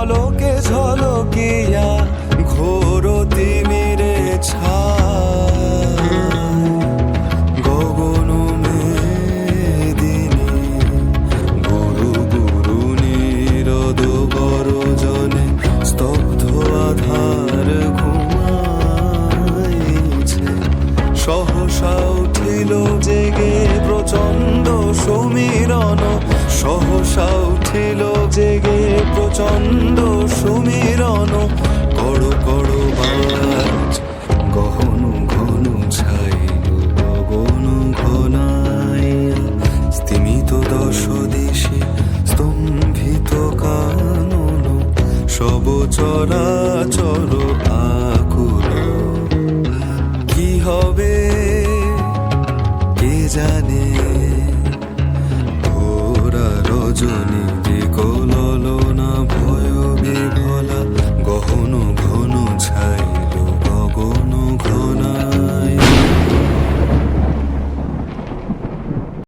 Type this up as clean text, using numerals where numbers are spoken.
পলকে ঝলকিয়া ঘোর তিমিরে ছায় গগন মেদিনী গুরু গুরু নীরদ গরজনে স্তব্ধ আধার ঘুমাইছে। সহসা উঠিল জেগে প্রচণ্ড সমীরণ, সহসা উঠিল জেগে প্রচণ্ড সমীরণ। কড় কড় বাজ গহন ঘন ছাইল গগন ঘনাইয়া। স্তিমিত দশ দিশে স্তম্ভিত কানন, সব চরাচর আকুল। কি হবে কে জানে, ঘোরা রজনী বিকল